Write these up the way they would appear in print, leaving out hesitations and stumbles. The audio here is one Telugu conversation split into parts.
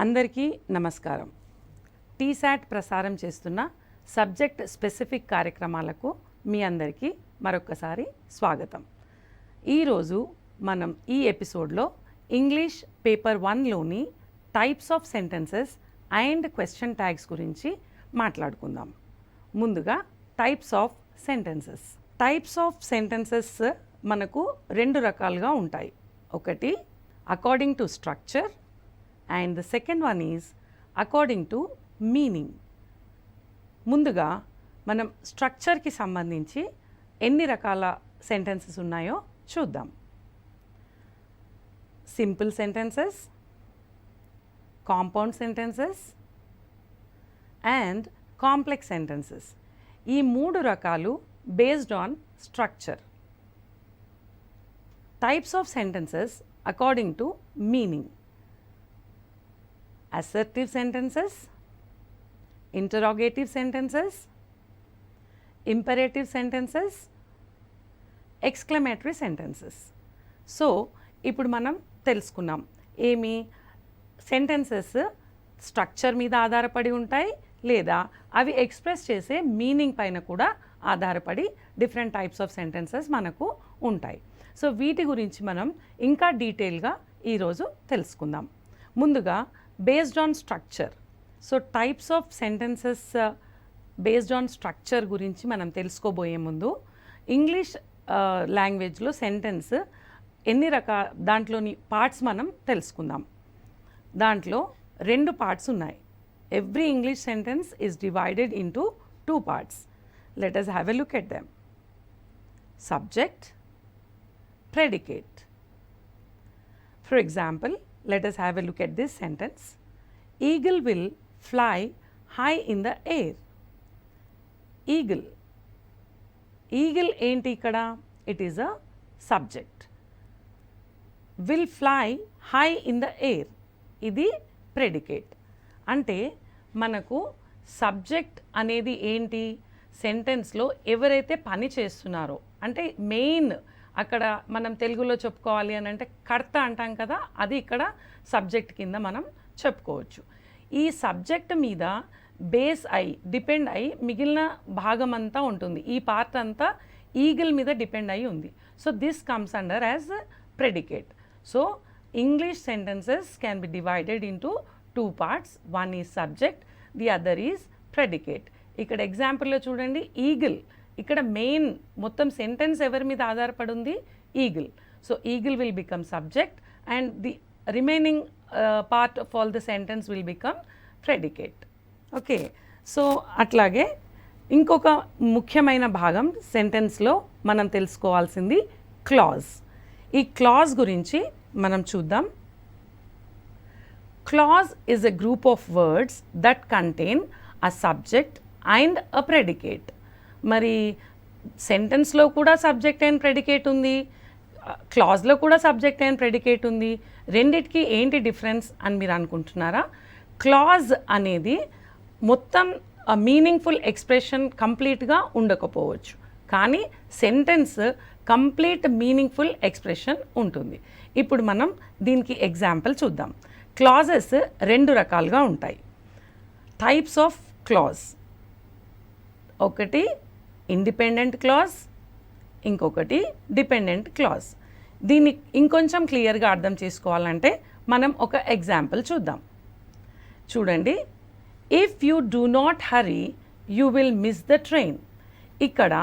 అందరికీ నమస్కారం. టీశాట్ ప్రసారం చేస్తున్న సబ్జెక్ట్ స్పెసిఫిక్ కార్యక్రమాలకు మీ అందరికీ మరొకసారి స్వాగతం. ఈరోజు మనం ఈ ఎపిసోడ్లో ఇంగ్లీష్ పేపర్ 1లోని types of sentences and question tags గురించి మాట్లాడుకుందాం. ముందుగా types of sentences. Types of sentences మనకు రెండు రకాలుగా ఉంటాయి. ఒకటి according to structure and the second one is according to meaning. ముందుగా మనం స్ట్రక్చర్కి సంబంధించి ఎన్ని రకాల సెంటెన్సెస్ ఉన్నాయో చూద్దాం. Simple sentences, compound sentences and complex sentences. ఈ మూడు రకాలు based on structure. Types of sentences according to meaning: assertive sentences, interrogative sentences, imperative sentences, exclamatory sentences. So ఇప్పుడు మనం తెలుసుకున్నాం ఏమి సెంటెన్సెస్ స్ట్రక్చర్ మీద ఆధారపడి ఉంటాయి లేదా అవి ఎక్స్ప్రెస్ చేసే మీనింగ్ పైన కూడా ఆధారపడి డిఫరెంట్ టైప్స్ ఆఫ్ సెంటెన్సెస్ మనకు ఉంటాయి. సో వీటి గురించి మనం ఇంకా డీటెయిల్గా ఈరోజు తెలుసుకుందాం. ముందుగా based on structure. So types of sentences based on structure గురించి మనం తెలుసుకోబోయే ముందు ఇంగ్లీష్ లాంగ్వేజ్లో సెంటెన్స్ ఎన్ని దాంట్లోని పార్ట్స్ మనం తెలుసుకుందాం. దాంట్లో రెండు పార్ట్స్ ఉన్నాయి. Every English sentence is divided into 2 parts. Let us have a look at them. Subject, predicate. For example, let us have a look at this sentence. Eagle will fly high in the air. Eagle. Eagle ఏంటి ఇక్కడ? It is a subject. Will fly high in the air. ఇది predicate. అంటే మనకు సబ్జెక్ట్ అనేది ఏంటి? సెంటెన్స్లో ఎవరైతే పని చేస్తున్నారో, అంటే మెయిన్ అక్కడ మనం తెలుగులో చెప్పుకోవాలి అని అంటే కర్త అంటాం కదా, అది ఇక్కడ సబ్జెక్ట్ కింద మనం చెప్పుకోవచ్చు. ఈ సబ్జెక్ట్ మీద బేస్ అయి డిపెండ్ అయి మిగిలిన భాగం అంతా ఉంటుంది. ఈ పార్ట్ అంతా ఈగిల్ మీద డిపెండ్ అయి ఉంది. So this comes under as predicate. So English sentences can be divided into 2 parts. One is subject, the other is predicate. ఇక్కడ ఎగ్జాంపుల్లో చూడండి, ఈగిల్. ఇక్కడ మెయిన్ మొత్తం సెంటెన్స్ ఎవరి మీద ఆధారపడి ఉంది? Eagle. So eagle will become subject and the remaining part of all the sentence will become predicate. Okay, so అట్లాగే ఇంకొక ముఖ్యమైన భాగం సెంటెన్స్లో మనం తెలుసుకోవాల్సింది క్లాజ్. ఈ క్లాజ్ గురించి మనం చూద్దాం. Clause is a group of words that contain a subject and a predicate. మరి సెంటెన్స్లో కూడా సబ్జెక్ట్ అండ్ ప్రెడికేట్ ఉంది, క్లాజ్లో కూడా సబ్జెక్ట్ అండ్ ప్రెడికేట్ ఉంది. రెండిటికి ఏంటి డిఫరెన్స్ అని మీరు అనుకుంటున్నారా? క్లాజ్ అనేది మొత్తం మీనింగ్ఫుల్ ఎక్స్ప్రెషన్ కంప్లీట్గా ఉండకపోవచ్చు, కానీ సెంటెన్స్ కంప్లీట్ మీనింగ్ఫుల్ ఎక్స్ప్రెషన్ ఉంటుంది. ఇప్పుడు మనం దీనికి ఎగ్జాంపుల్ చూద్దాం. క్లాజెస్ రెండు రకాలుగా ఉంటాయి. టైప్స్ ఆఫ్ క్లాజ్: ఒకటి ఇండిపెండెంట్ క్లాజ్, ఇంకొకటి డిపెండెంట్ క్లాజ్. దీన్ని ఇంకొంచెం క్లియర్గా అర్థం చేసుకోవాలంటే మనం ఒక ఎగ్జాంపుల్ చూద్దాం. చూడండి, if you do not hurry you will miss the train. ఇక్కడ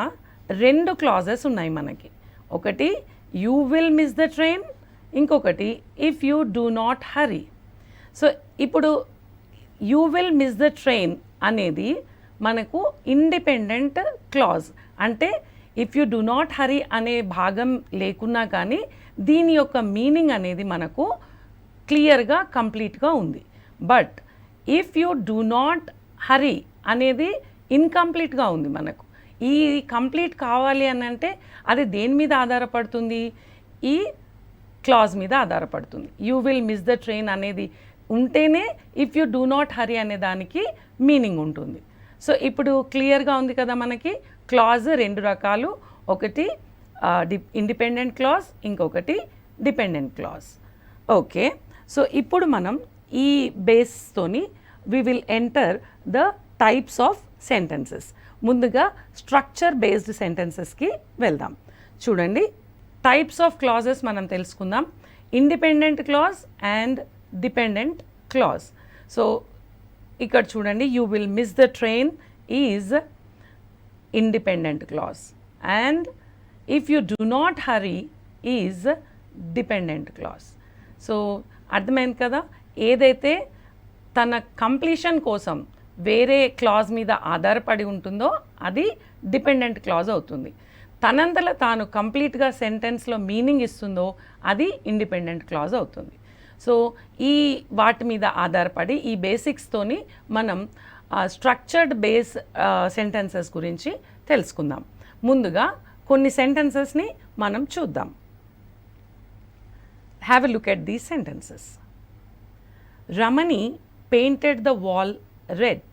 రెండు క్లాజెస్ ఉన్నాయి మనకి. ఒకటి you will miss the train, ఇంకొకటి if you do not hurry. So ఇప్పుడు you will miss the train అనేది మనకు ఇండిపెండెంట్ క్లాజ్. అంటే if you do not hurry అనే భాగం లేకున్నా కానీ దీని యొక్క మీనింగ్ అనేది మనకు క్లియర్గా కంప్లీట్గా ఉంది. But if you do not hurry అనేది ఇన్కంప్లీట్గా ఉంది మనకు. ఈ కంప్లీట్ కావాలి అని అంటే అది దేని మీద ఆధారపడుతుంది? ఈ క్లాజ్ మీద ఆధారపడుతుంది. You will miss the train అనేది ఉంటేనే if you do not hurry అనే దానికి మీనింగ్ ఉంటుంది. సో ఇప్పుడు క్లియర్గా ఉంది కదా మనకి. క్లాజ్ రెండు రకాలు, ఒకటి ఇండిపెండెంట్ క్లాజ్, ఇంకొకటి డిపెండెంట్ క్లాజ్. ఓకే, సో ఇప్పుడు మనం ఈ బేస్తోని we will enter the types of sentences. ముందుగా స్ట్రక్చర్ బేస్డ్ సెంటెన్సెస్కి వెళ్దాం. చూడండి, టైప్స్ ఆఫ్ క్లాజెస్ మనం తెలుసుకుందాం. Independent clause and dependent clause. So ఇక్కడ చూడండి, you will miss the train is independent clause and if you do not hurry is dependent clause. So అర్థమైంది కదా, ఏదైతే తన కంప్లీషన్ కోసం వేరే క్లాజ్ మీద ఆధారపడి ఉంటుందో అది డిపెండెంట్ క్లాజ్ అవుతుంది. తనంతలో తాను కంప్లీట్గా సెంటెన్స్లో మీనింగ్ ఇస్తుందో అది ఇండిపెండెంట్ క్లాజ్ అవుతుంది. సో ఈ వాటి మీద ఆధారపడి ఈ బేసిక్స్తోని మనం స్ట్రక్చర్డ్ బేస్ సెంటెన్సెస్ గురించి తెలుసుకుందాం. ముందుగా కొన్ని సెంటెన్సెస్ని మనం చూద్దాం. Have a look at these sentences. Ramani painted the wall red.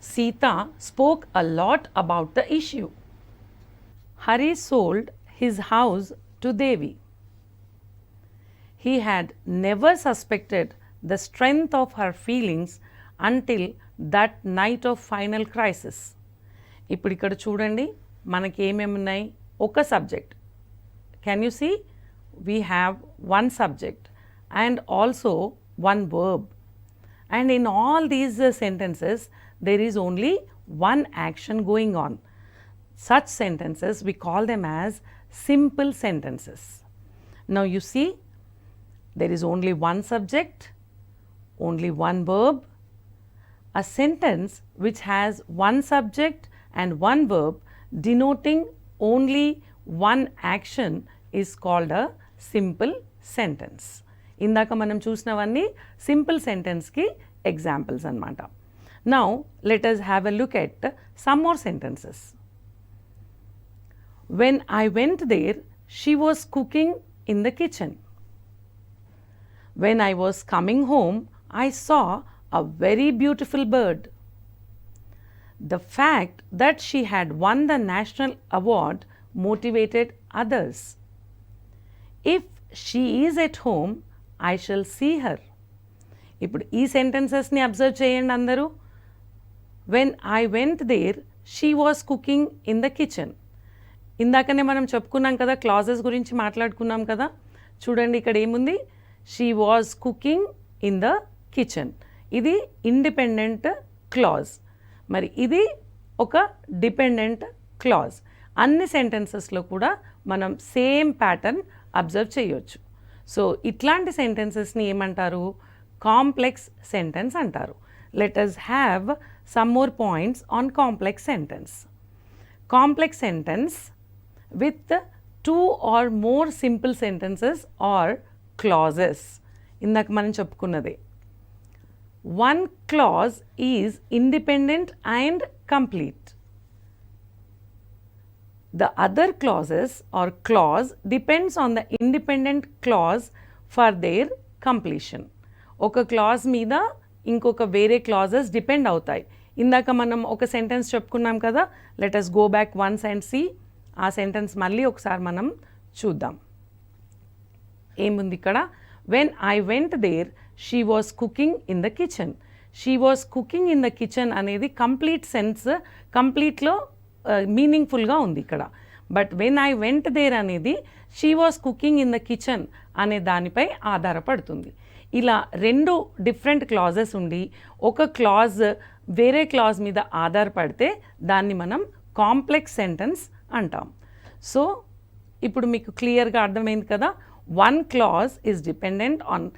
Sita spoke a lot about the issue. Hari sold his house to Devi. He had never suspected the strength of her feelings until that night of final crisis. ఇప్పుడు ఇక్కడ చూడండి, మనకి ఏమేమి ఉన్నాయి? ఒక subject. Can you see? We have one subject and also one verb, and in all these sentences there is only one action going on. Such sentences we call them as simple sentences. Now you see, there is only one subject, only one verb. A sentence which has one subject and one verb denoting only one action is called a simple sentence. ఇందాక మనం చూసినవన్నీ సింపుల్ సెంటెన్స్కి ఎగ్జాంపుల్స్ అన్నమాట. Now let us have a look at some more sentences. When I went there she was cooking in the kitchen. When I was coming home I saw a very beautiful bird. The fact that she had won the national award motivated others. If she is at home I shall see her. ఇప్పుడు ఈ సెంటెన్సెస్ని అబ్జర్వ్ చేయండి అందరూ. When I went there she was cooking in the kitchen. ఇందాకనే మనం చెప్పుకున్నాం కదా, క్లాజెస్ గురించి మాట్లాడుకున్నాం కదా. చూడండి ఇక్కడ ఏముంది, she was cooking in the kitchen. ఇది ఇండిపెండెంట్ క్లాజ్. మరి ఇది ఒక డిపెండెంట్ క్లాజ్. అన్ని సెంటెన్సెస్లో కూడా మనం సేమ్ ప్యాటర్న్ అబ్జర్వ్ చేయొచ్చు. సో ఇట్లాంటి సెంటెన్సెస్ని ఏమంటారు? కాంప్లెక్స్ సెంటెన్స్ అంటారు. Let us have some more points on complex sentence. Complex sentence with 2 or more simple sentences or clauses. ఇందాక మనం చెప్పుకున్నదే. One clause is independent and complete. The other clauses or clause depends on the independent clause for their completion. ఒక క్లాజ్ మీద ఇంకొక వేరే క్లాజెస్ డిపెండ్ అవుతాయి. ఇందాక మనం ఒక సెంటెన్స్ చెప్పుకున్నాం కదా, let us go back once and see. ఆ సెంటెన్స్ మళ్ళీ ఒకసారి మనం చూద్దాం. ఏముంది ఇక్కడ? When I went there she was cooking in the kitchen. She was cooking in the kitchen అనేది కంప్లీట్ సెన్స్, కంప్లీట్లో మీనింగ్ఫుల్గా ఉంది ఇక్కడ. But when I went there అనేది she was cooking in the kitchen అనే దానిపై ఆధారపడుతుంది. ఇలా రెండు డిఫరెంట్ క్లాజెస్ ఉండి ఒక క్లాజ్ వేరే క్లాజ్ మీద ఆధారపడితే దాన్ని మనం కాంప్లెక్స్ సెంటెన్స్ అంటాం. సో ఇప్పుడు మీకు క్లియర్గా అర్థమైంది కదా, one clause is dependent on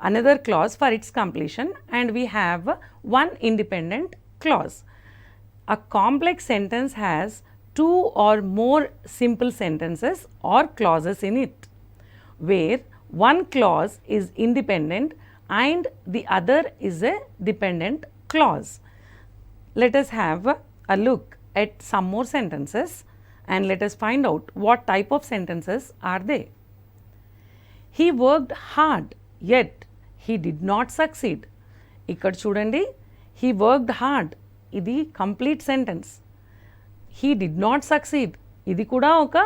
another clause for it's completion and we have one independent clause. A complex sentence has 2 or more simple sentences or clauses in it, where one clause is independent and the other is a dependent clause. Let us have a look at some more sentences and let us find out what type of sentences are they. He worked hard yet he did not succeed. ఇక్కడ చూడండి, he worked hard, ఇది complete sentence. He did not succeed, ఇది కూడా ఒక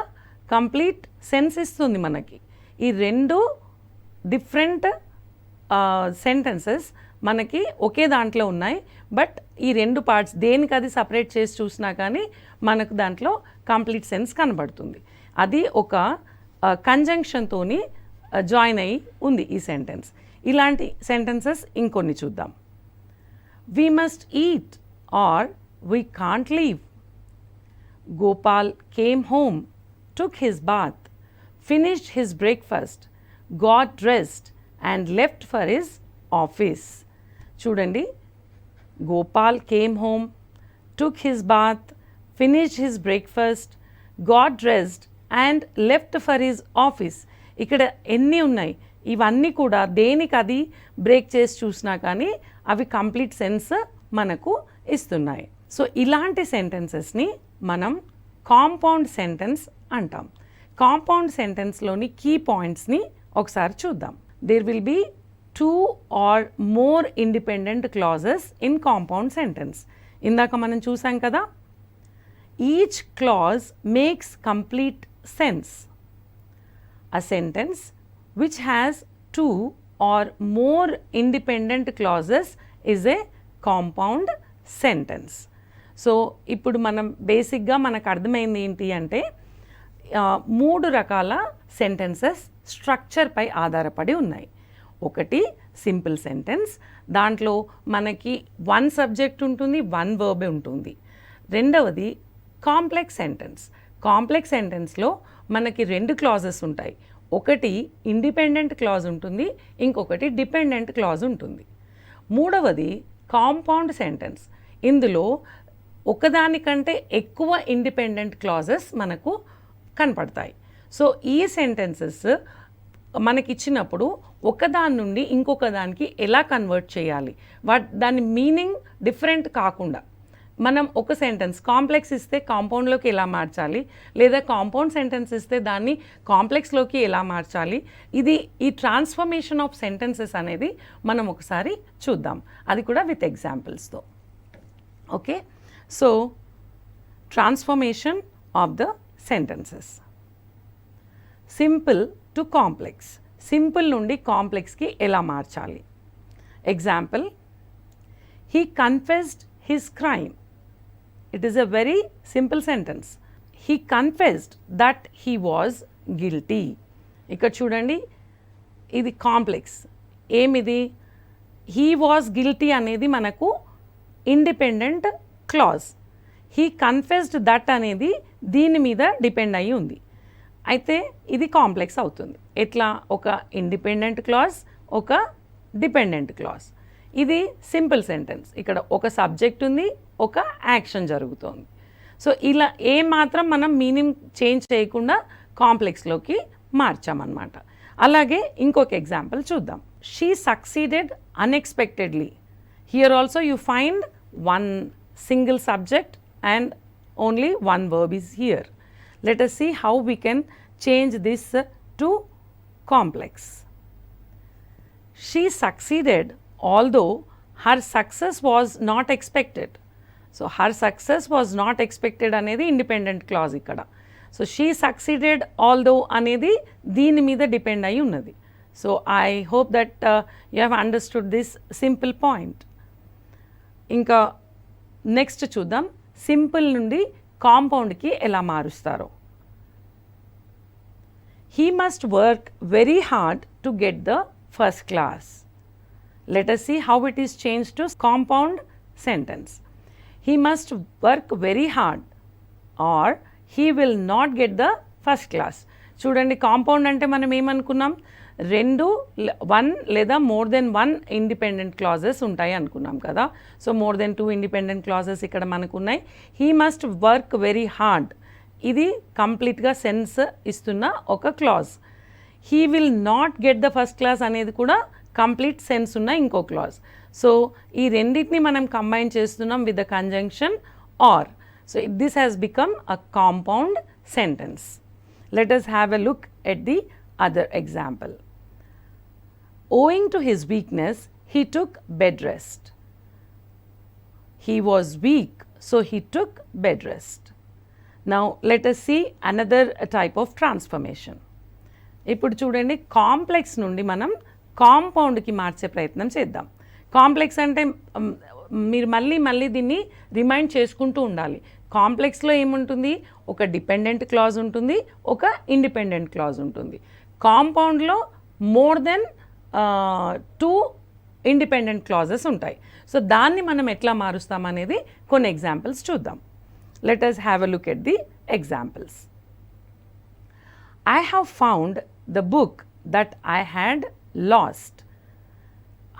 కంప్లీట్ సెన్స్ ఇస్తుంది మనకి. ఈ రెండు డిఫరెంట్ సెంటెన్సెస్ మనకి ఒకే దాంట్లో ఉన్నాయి, బట్ ఈ రెండు పార్ట్స్ దేనికి అది సపరేట్ చేసి చూసినా కానీ మనకు దాంట్లో కంప్లీట్ సెన్స్ కనబడుతుంది. అది ఒక కంజంక్షన్తోని జాయిన్ అయ్యి ఉంది ఈ సెంటెన్స్. ఇలాంటి సెంటెన్సెస్ ఇంకొన్ని చూద్దాం. We must eat or we can't leave. Gopal came home, took his bath, finished his breakfast, got dressed and left for his office. చూడండి, Gopal came home, took his bath, finished his breakfast, got dressed and left for his office. ఇక్కడ ఎన్ని ఉన్నాయి, ఇవన్నీ కూడా దేనికి అది బ్రేక్ చేసి చూసినా కానీ అవి కంప్లీట్ సెన్స్ మనకు ఇస్తున్నాయి. సో ఇలాంటి సెంటెన్సెస్ని మనం కాంపౌండ్ సెంటెన్స్ అంటాం. కాంపౌండ్ సెంటెన్స్లోని కీ పాయింట్స్ని ఒకసారి చూద్దాం. There will be 2 or more independent clauses in compound sentence. ఇందాక మనం చూసాం కదా, each clause makes complete sense. A sentence which has 2 or more independent clauses is a compound sentence. So ఇప్పుడు మనం బేసిక్గా మనకు అర్థమైంది ఏంటి అంటే 3 రకాల సెంటెన్సెస్ స్ట్రక్చర్పై ఆధారపడి ఉన్నాయి. ఒకటి సింపుల్ సెంటెన్స్, దాంట్లో మనకి 1 సబ్జెక్ట్ ఉంటుంది, 1 వర్బ్ ఉంటుంది. రెండవది కాంప్లెక్స్ సెంటెన్స్. కాంప్లెక్స్ సెంటెన్స్లో మనకి 2 క్లాజెస్ ఉంటాయి. ఒకటి ఇండిపెండెంట్ క్లాజ్ ఉంటుంది, ఇంకొకటి డిపెండెంట్ క్లాజ్ ఉంటుంది. మూడవది కాంపౌండ్ సెంటెన్స్. ఇందులో ఒకదానికంటే ఎక్కువ ఇండిపెండెంట్ క్లాజెస్ మనకు కనపడతాయి. సో ఈ సెంటెన్సెస్ మనకిచ్చినప్పుడు ఒకదాని నుండి ఇంకొక దానికి ఎలా కన్వర్ట్ చేయాలి, దాని మీనింగ్ డిఫరెంట్ కాకుండా మనం ఒక సెంటెన్స్ కాంప్లెక్స్ ఇస్తే కాంపౌండ్లోకి ఎలా మార్చాలి, లేదా కాంపౌండ్ సెంటెన్స్ ఇస్తే దాన్ని కాంప్లెక్స్లోకి ఎలా మార్చాలి, ఈ ట్రాన్స్ఫర్మేషన్ ఆఫ్ సెంటెన్సెస్ అనేది మనం ఒకసారి చూద్దాం, అది కూడా విత్ ఎగ్జాంపుల్స్తో. Okay, so transformation of the sentences. Simple to complex. Simple నుండి కాంప్లెక్స్కి ఎలా మార్చాలి. Example, he confessed his crime. It is a very simple sentence. He confessed that he was guilty. ఇక్కడ చూడండి, ఇది కాంప్లెక్స్. ఏమిది? హీ వాజ్ గిల్టీ అనేది మనకు independent clause. He confessed that అనేది దీని మీద డిపెండ్ అయ్యి ఉంది. అయితే ఇది కాంప్లెక్స్ అవుతుంది. ఎట్లా? ఒక ఇండిపెండెంట్ క్లాజ్, ఒక డిపెండెంట్ క్లాజ్. ఇది సింపుల్ సెంటెన్స్. ఇక్కడ ఒక సబ్జెక్ట్ ఉంది, ఒక యాక్షన్ జరుగుతోంది. సో ఇలా మాత్రం మనం మీనింగ్ చేంజ్ చేయకుండా కాంప్లెక్స్లోకి మార్చామన్నమాట. అలాగే ఇంకొక ఎగ్జాంపుల్ చూద్దాం. She succeeded unexpectedly. Here also you find 1 single subject and only 1 verb is here. Let us see how we can change this to complex. She succeeded although her success was not expected. So her success was not expected అనేది ఇండిపెండెంట్ క్లాజ్ ఇక్కడ. సో షీ సక్సీడెడ్ ఆల్దో అనేది దీని మీద డిపెండ్ అయి ఉన్నది. So I hope that you have understood this simple point. ఇంకా నెక్స్ట్ చూద్దాం, సింపుల్ నుండి కాంపౌండ్కి ఎలా మారుస్తారో. He must work very hard to get the first class. Let us see how it is changed to compound sentence. He must work very hard or he will not get the first class. చూడండి, కాంపౌండ్ అంటే మనం ఏమనుకున్నాం, 2, 1 లేదా మోర్ దెన్ 1 ఇండిపెండెంట్ క్లాజెస్ ఉంటాయి అనుకున్నాం కదా. So more than 2 independent clauses ఇక్కడ మనకు ఉన్నాయి. He must work very hard, ఇది కంప్లీట్గా సెన్స్ ఇస్తున్న ఒక clause. He will not get the first class అనేది కూడా కంప్లీట్ సెన్స్ ఉన్న ఇంకో క్లాజ్. సో ఈ రెండింటిని మనం కంబైన్ చేస్తున్నాం with the conjunction or. So this has become a compound sentence. Let us have a look at the other example. Owing to his weakness, he took bed rest. He was weak, so he took bed rest. Now let us see another type of transformation. ఇప్పుడు చూడండి, కాంప్లెక్స్ నుండి మనం కాంపౌండ్కి మార్చే ప్రయత్నం చేద్దాం. కాంప్లెక్స్ అంటే మీరు మళ్ళీ దీన్ని రిమైండ్ చేసుకుంటూ ఉండాలి. కాంప్లెక్స్లో ఏముంటుంది, ఒక డిపెండెంట్ క్లాజ్ ఉంటుంది, ఒక ఇండిపెండెంట్ క్లాజ్ ఉంటుంది. కాంపౌండ్లో మోర్ దెన్ 2 ఇండిపెండెంట్ క్లాజెస్ ఉంటాయి. సో దాన్ని మనం ఎట్లా మారుస్తాం అనేది కొన్ని ఎగ్జాంపుల్స్ చూద్దాం. Let us have a look at the examples. I have found the book that I had lost.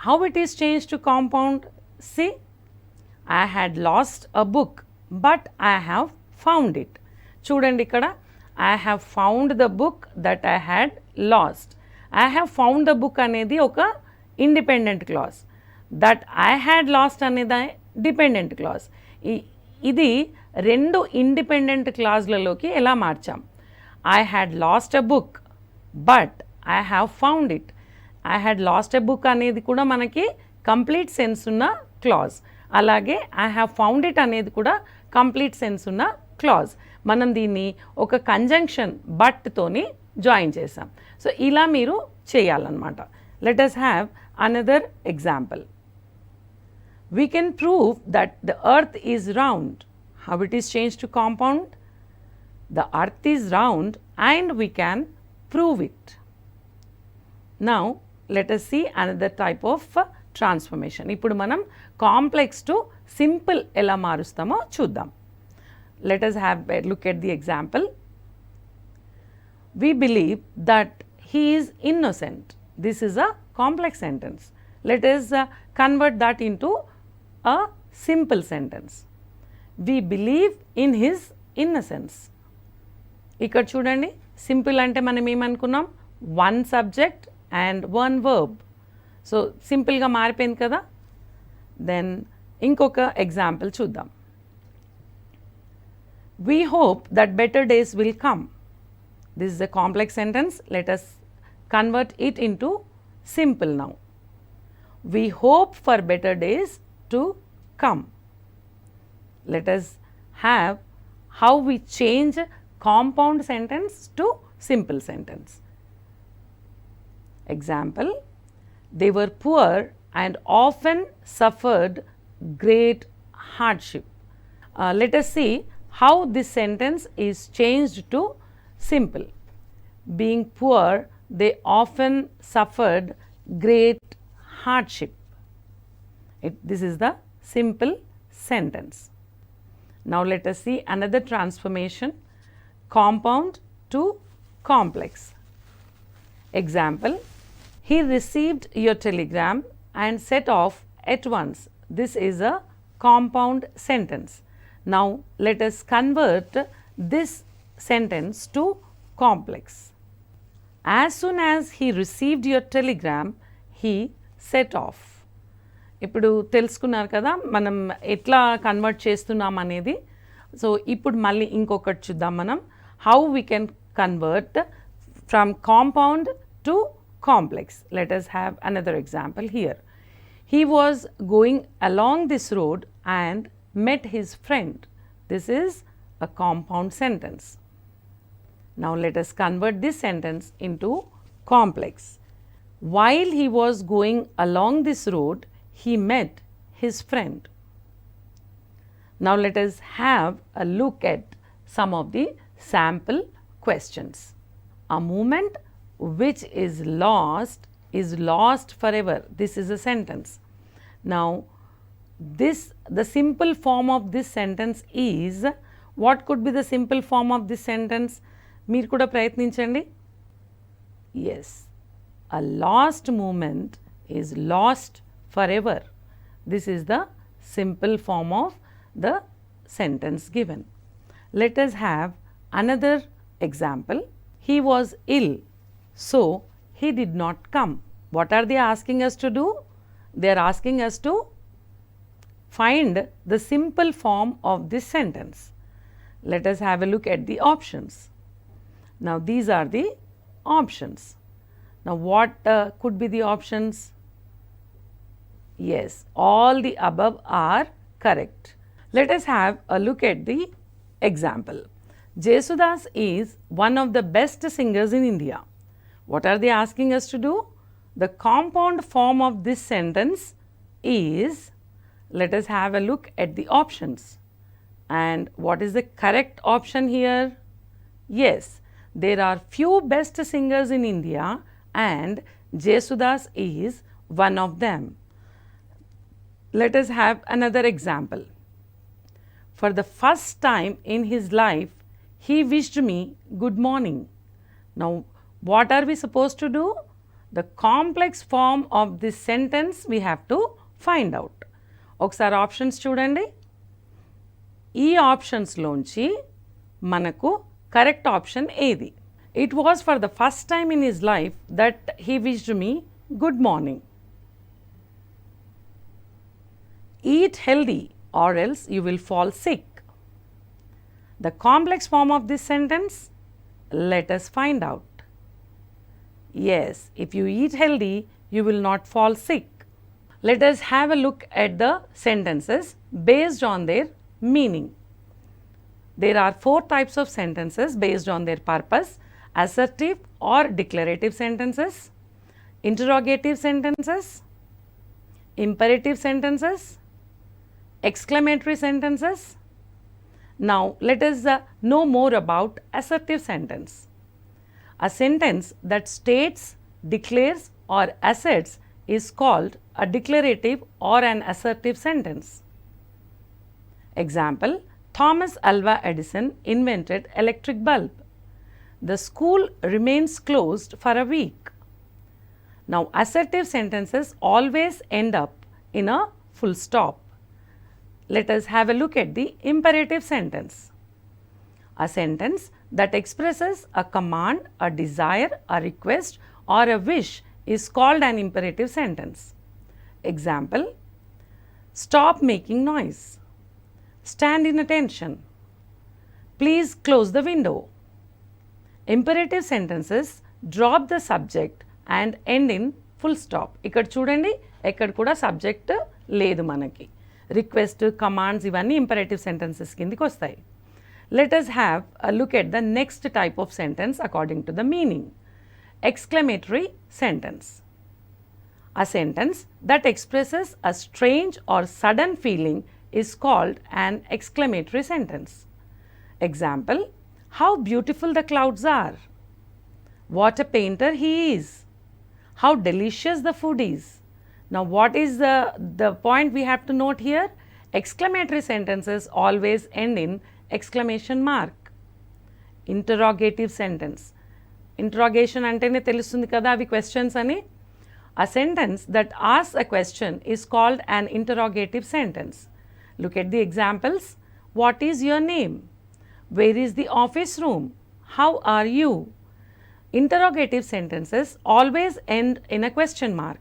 How it is changed to compound? See, I had lost a book, but I have found it. చూడండి ఇక్కడ, I have found the book that I had lost. I have found the book అనేది ఒక independent clause, that I had last అనేది డిపెండెంట్ క్లాజ్. ఇది 2 ఇండిపెండెంట్ క్లాజ్లలోకి ఎలా మార్చాం? I had lost a book, but I have found it. I had lost a book అనేది కూడా మనకి కంప్లీట్ సెన్స్ ఉన్న క్లాజ్. అలాగే I have found it అనేది కూడా కంప్లీట్ సెన్స్ ఉన్న క్లాజ్. మనం దీన్ని ఒక కంజంక్షన్ బట్ తోని జాయిన్ చేసాం. సో ఇలా మీరు చేయాలన్నమాట. Let us have another example. We can prove that the earth is round. How it is changed to compound? The earth is round and we can prove it. Now let us see another type of transformation. ఇప్పుడు మనం కాంప్లెక్స్ టు సింపుల్ ఎలా మారుస్తామో చూద్దాం. Let us have a look at the example. We believe that he is innocent. This is a complex sentence. Let us convert that into a simple sentence. We believe in his innocence. ఇక్కడ చూడండి, సింపుల్ అంటే మనం ఏమనుకున్నాం, 1 సబ్జెక్ట్ అండ్ 1 వర్బ్. సో సింపుల్గా మారిపోయింది కదా. దెన్ ఇంకొక ఎగ్జాంపుల్ చూద్దాం. We hope that better days will come. This is a complex sentence. Let us convert it into simple now. We hope for better days to come. Let us have how we change compound sentence to simple sentence. Example, they were poor and often suffered great hardship. Let us see how this sentence is changed to simple. Being poor, they often suffered great hardship. This is the simple sentence. Now let us see another transformation, compound to complex. Example, he received your telegram and set off at once. This is a compound sentence. Now let us convert this sentence to complex. As soon as he received your telegram, he set off. ఇప్పుడు తెలుసుకున్నారు కదా మనం ఎట్లా కన్వర్ట్ చేస్తున్నాం అనేది. సో ఇప్పుడు మళ్ళీ ఇంకొకటి చూద్దాం మనం, how we can convert from compound to complex. Let us have another example here. He was going along this road and met his friend. This is a compound sentence. Now let us convert this sentence into complex. While he was going along this road, he met his friend. Now let us have a look at some of the sample questions. A moment which is lost forever. This is a sentence. Now the simple form of this sentence is, what could be the simple form of this sentence? మీరు కూడా ప్రయత్నించండి. Yes, a lost moment is lost forever. This is the simple form of the sentence given. Let us have another example. He was ill, so he did not come. What are they asking us to do? They are asking us to find the simple form of this sentence. Let us have a look at the options. Now these are the options. Now what could be the options? Yes, all the above are correct. Let us have a look at the example. Jessudas is one of the best singers in India. What are they asking us to do? The compound form of this sentence is, let us have a look at the options. And what is the correct option here? Yes, there are few best singers in India and Jessudas is one of them. Let us have another example. For the first time in his life, he wished me good morning. Now, what are we supposed to do? The complex form of this sentence we have to find out. ఒకసారి ఆప్షన్స్ చూడండి. ఈ ఆప్షన్స్ లోంచి మనకు కరెక్ట్ ఆప్షన్ ఏది? It was for the first time in his life that he wished me good morning. Eat healthy or else you will fall sick. The complex form of this sentence, let us find out. Yes, if you eat healthy, you will not fall sick. Let us have a look at the sentences based on their meaning. There are 4 types of sentences based on their purpose: assertive or declarative sentences, interrogative sentences, imperative sentences, exclamatory sentences. Now, let us know more about assertive sentence. A sentence that states, declares or asserts is called a declarative or an assertive sentence. Example, Thomas Alva Edison invented electric bulb. The school remains closed for a week. Now, assertive sentences always end up in a full stop. Let us have a look at the imperative sentence. A sentence that expresses a command, a desire, a request or a wish is called an imperative sentence. Example, stop making noise. Stand in attention. Please close the window. Imperative sentences drop the subject and end in full stop. ఇక్కడ చూడండి, ఎక్కడ కూడా సబ్జెక్ట్ లేదు మనకి. రిక్వెస్ట్, కమాండ్స్ ఇవన్నీ ఇంపరేటివ్ సెంటెన్సెస్ కిందికి వస్తాయి. Let us have a look at the next type of sentence according to the meaning. Exclamatory sentence. A sentence that expresses a strange or sudden feeling is called an exclamatory sentence. Example, how beautiful the clouds are. What a painter he is. How delicious the food is. Now, what is the point we have to note here? Exclamatory sentences always end in exclamation mark. Interrogative sentence. Interrogation antene telustundi kada avi questions ani. A sentence that asks a question is called an interrogative sentence. Look at the examples. What is your name? Where is the office room? How are you? Interrogative sentences always end in a question mark.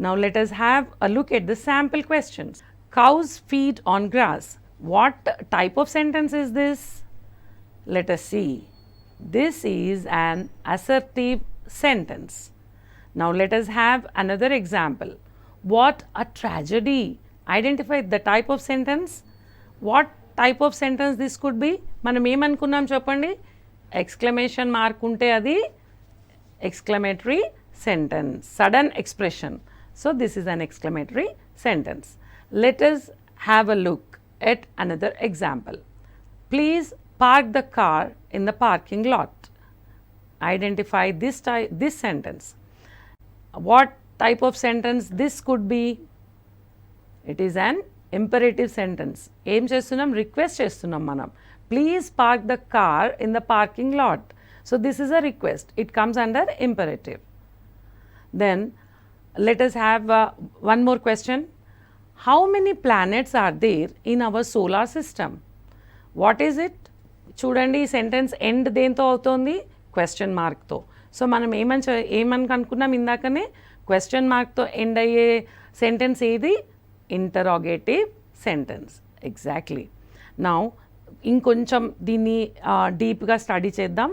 Now, let us have a look at the sample questions. Cows feed on grass. What type of sentence is this? Let us see. This is an assertive sentence. Now, let us have another example. What a tragedy. Identify the type of sentence. What type of sentence this could be? మనం ఏమనుకున్నాం చెప్పండి? ఎక్స్క్లమేషన్ మార్క్ ఉంటే అది exclamatory sentence, sudden expression. So, this is an exclamatory sentence. Let us have a look at another example. Please park the car in the parking lot. Identify this sentence. What type of sentence this could be? It is an imperative sentence. Em chestunam, request chestunam manam. Please park the car in the parking lot. So, this is a request. It comes under imperative. Then, let us have one more question. How many planets are there in our solar system? What is it? చూడండి, ఈ సెంటెన్స్ ఎండ్ దేంతో అవుతోంది? క్వశ్చన్ మార్క్తో. సో మనం ఏమని అనుకున్నాం ఇందాకనే, క్వశ్చన్ మార్క్తో ఎండ్ అయ్యే సెంటెన్స్ ఏది? Interrogative sentence. ఎగ్జాక్ట్లీ. నౌ ఇంకొంచెం దీన్ని డీప్గా స్టడీ చేద్దాం.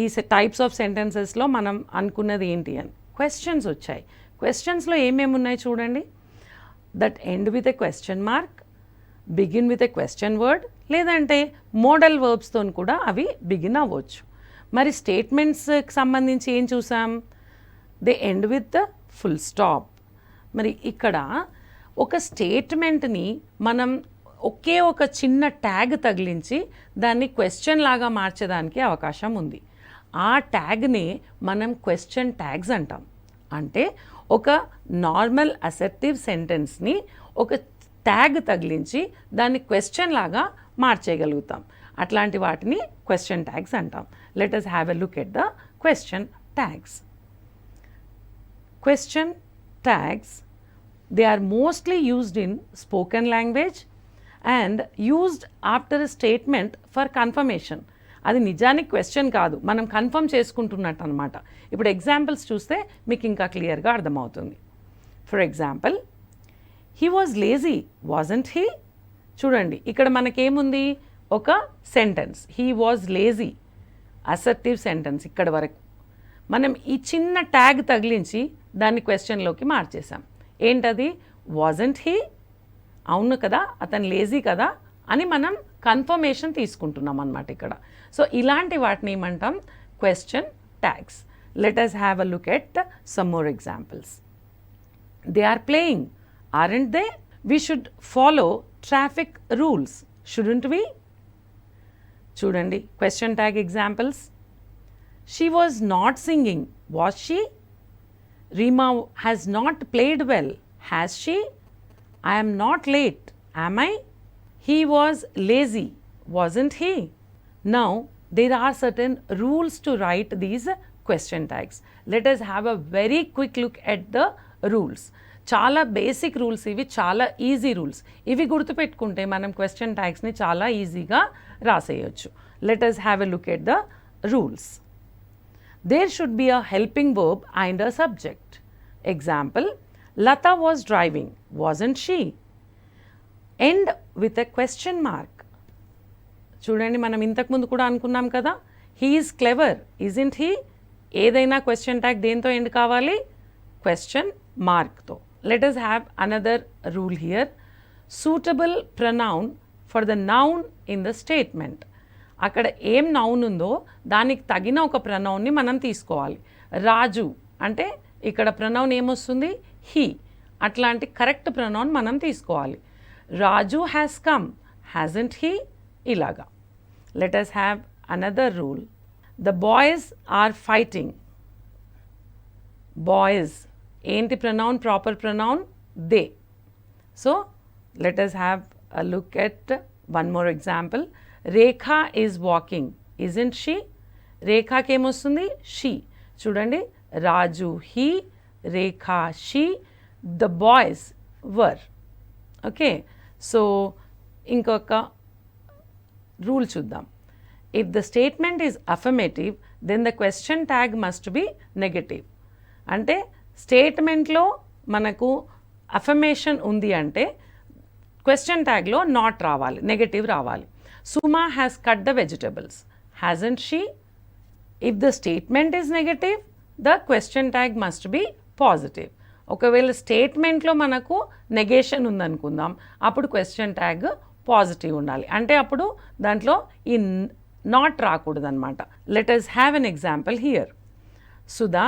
ఈ టైప్స్ ఆఫ్ సెంటెన్సెస్లో మనం అనుకున్నది ఏంటి అని క్వశ్చన్స్ వచ్చాయి. క్వశ్చన్స్లో ఏమేమి ఉన్నాయి చూడండి. That end with a question mark, begin with a question word, లేదంటే మోడల్ వర్బ్స్తో కూడా అవి బిగిన్ అవ్వచ్చు. మరి స్టేట్మెంట్స్కి సంబంధించి ఏం చూసాం? They end with the full stop. మరి ఇక్కడ ఒక స్టేట్మెంట్ని మనం ఒకే ఒక చిన్న ట్యాగ్ తగిలించి దాన్ని క్వశ్చన్ లాగా మార్చేదానికి అవకాశం ఉంది. ఆ ట్యాగ్ని మనం క్వశ్చన్ ట్యాగ్స్ అంటాం. అంటే ఒక నార్మల్ అసర్టివ్ సెంటెన్స్ని ఒక ట్యాగ్ తగిలించి దాన్ని క్వశ్చన్ లాగా మార్చేయగలుగుతాం. అట్లాంటి వాటిని క్వశ్చన్ ట్యాగ్స్ అంటాం. Let us have a look at the question tags. Question tags, they are mostly used in spoken language and used after a statement for confirmation. అది నిజానికి క్వశ్చన్ కాదు, మనం కన్ఫర్మ్ చేసుకుంటున్నట్టు అనమాట. ఇప్పుడు ఎగ్జాంపుల్స్ చూస్తే మీకు ఇంకా క్లియర్గా అర్థమవుతుంది. For example, he was lazy wasn't he. చూడండి ఇక్కడ మనకేముంది? ఒక sentence, he was lazy, assertive sentence. ఇక్కడ వరకు మనం ఈ చిన్న ట్యాగ్ తగిలించి దాన్ని క్వశ్చన్లోకి మార్చేసాం. ఏంటది? వాజంట్ హీ, అవును కదా, అతను లేజీ కదా అని మనం కన్ఫర్మేషన్ తీసుకుంటున్నాం అన్నమాట ఇక్కడ. సో ఇలాంటి వాటిని ఏమంటాం? Question tags. Let us have a look at some more examples. They are playing, aren't they? We should follow traffic rules, shouldn't we? చూడండి question tag examples. She was not singing, was she? Reema has not played well, has she? I am not late, am I? He was lazy, wasn't he? Now there are certain rules to write these question tags. Let us have a very quick look at the rules. చాలా బేసిక్ రూల్స్ ఇవి, చాలా ఈజీ రూల్స్. ఇవి గుర్తుపెట్టుకుంటే మనం క్వశ్చన్ ట్యాగ్స్ని చాలా ఈజీగా రాసేయచ్చు. Let us have a look at the rules. There should be a helping verb and a subject. Example, Lata was driving, wasn't she? End with a question mark. చూడండి మనం ఇంతకుముందు కూడా అనుకున్నాం కదా, he is clever, isn't he? ఏదైనా క్వశ్చన్ ట్యాగ్ దేంతో ఎండ్ కావాలి? Question మార్క్తో. Let us have another rule here. Suitable pronoun for the noun in the statement. అక్కడ ఏం నౌన్ ఉందో దానికి తగిన ఒక ప్రనౌన్ని మనం తీసుకోవాలి. రాజు అంటే ఇక్కడ ప్రనౌన్ ఏమొస్తుంది? హీ. అట్లాంటి కరెక్ట్ ప్రనౌన్ మనం తీసుకోవాలి. రాజు హ్యాస్ కమ్, హ్యాజంట్ హీ? ఇలాగా. Let us have another rule. The boys are fighting. Boys ఏంటి pronoun? Proper pronoun they. So let us have a look at one more example. Rekha is walking, isn't she? రేఖాకి ఏమొస్తుంది? షీ. చూడండి Raju he, Rekha she, the boys were. Okay, so ఇంకొక రూల్ చూద్దాం. If the statement is affirmative then the question tag must be negative. అంటే స్టేట్మెంట్లో మనకు అఫర్మేషన్ ఉంది అంటే క్వశ్చన్ ట్యాగ్లో నాట్ రావాలి, నెగటివ్ రావాలి. Suma has cut the vegetables, hasn't she? If the statement is negative the question tag must B positive. ఒకవేళ స్టేట్మెంట్లో మనకు నెగేషన్ ఉందనుకుందాం, అప్పుడు క్వశ్చన్ ట్యాగ్ పాజిటివ్ ఉండాలి. అంటే అప్పుడు దాంట్లో ఈ నాట్ రాకూడదు అనమాట. Let us have an example here. Sudha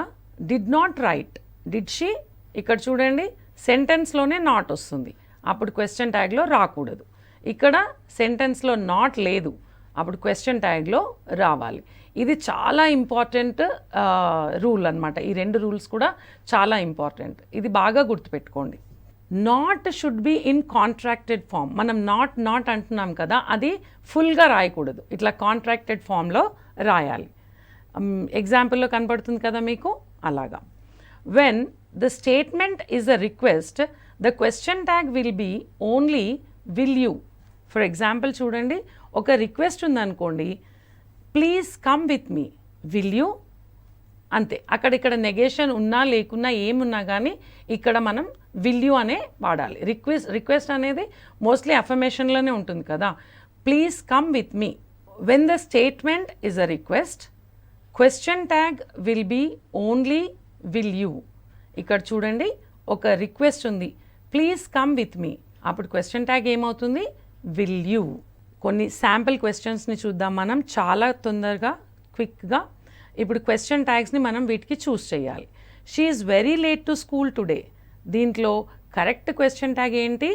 did not right, did she? ఇక్కడ చూడండి సెంటెన్స్లోనే నాట్ వస్తుంది, అప్పుడు క్వశ్చన్ ట్యాగ్లో రాకూడదు. ఇక్కడ సెంటెన్స్లో నాట్ లేదు, అప్పుడు క్వశ్చన్ ట్యాగ్లో రావాలి. ఇది చాలా ఇంపార్టెంట్ రూల్ అనమాట. ఈ రెండు రూల్స్ కూడా చాలా ఇంపార్టెంట్, ఇది బాగా గుర్తుపెట్టుకోండి. Not should be in contracted form. మనం నాట్ నాట్ అంటున్నాం కదా, అది ఫుల్గా రాయకూడదు, ఇట్లా కాంట్రాక్టెడ్ ఫామ్లో రాయాలి. ఎగ్జాంపుల్లో కనపడుతుంది కదా మీకు, అలాగా. When the statement is a request the question tag will be only will you. For example చూడండి, ఒక రిక్వెస్ట్ ఉందనుకోండి, please come with me, will you? అంతే. అక్కడిక్కడ నెగేషన్ ఉన్నా లేకున్నా ఏమున్నా కానీ ఇక్కడ మనం విల్ యూ అనే వాడాలి. రిక్వెస్ట్ అనేది మోస్ట్లీ అఫర్మేషన్లోనే ఉంటుంది కదా. Please come with me. When the statement is a request question tag will be only will you. ఇక్కడ చూడండి ఒక రిక్వెస్ట్ ఉంది, ప్లీజ్ కమ్ విత్ మీ, అప్పుడు క్వశ్చన్ ట్యాగ్ ఏమవుతుంది? Will you. కొన్ని శాంపుల్ క్వశ్చన్స్ని చూద్దాం మనం, చాలా తొందరగా క్విక్గా ఇప్పుడు క్వశ్చన్ ట్యాగ్స్ని మనం వీటికి చూస్ చేయాలి. She is very late to school today. దీంట్లో కరెక్ట్ క్వశ్చన్ ట్యాగ్ ఏంటి?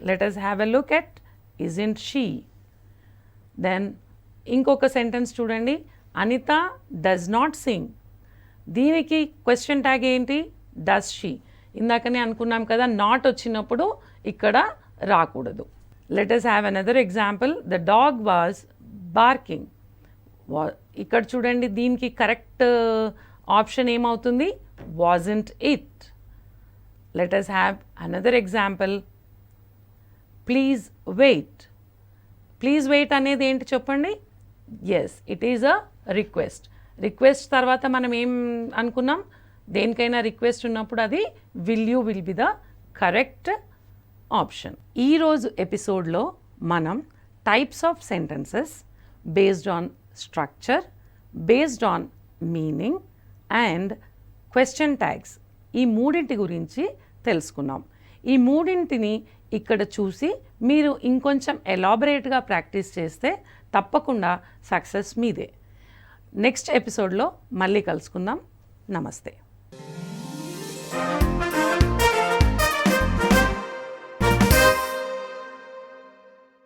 Let us have a look at isn't she. Then ఇంకొక సెంటెన్స్ చూడండి, అనిత డస్ నాట్ సింగ్. దీనికి క్వశ్చన్ ట్యాగ్ ఏంటి? Does she. ఇందాకనే అనుకున్నాం కదా, నాట్ వచ్చినప్పుడు ఇక్కడ రాకూడదు. Let us have another example, the dog was barking. ఇక్కడ చూడండి, దీనికి కరెక్ట్ ఆప్షన్ ఏమవుతుంది? wasn't it. Let us have another example, please wait. Please wait అనేది ఏంటి చెప్పండి? yes, it is a request. Request తర్వాత మనం ఏం అనుకున్నాం? దేనికైనా రిక్వెస్ట్ ఉన్నప్పుడు అది will be the correct option. ఈరోజు ఎపిసోడ్లో మనం types of sentences based on structure, based on meaning and question tags, ఈ మూడింటి గురించి తెలుసుకున్నాం. ఈ మూడింటిని ఇక్కడ చూసి మీరు ఇంకొంచెం ఎలాబరేట్గా ప్రాక్టీస్ చేస్తే తప్పకుండా సక్సెస్ మీదే. నెక్స్ట్ ఎపిసోడ్లో మళ్ళీ కలుసుకుందాం. నమస్తే.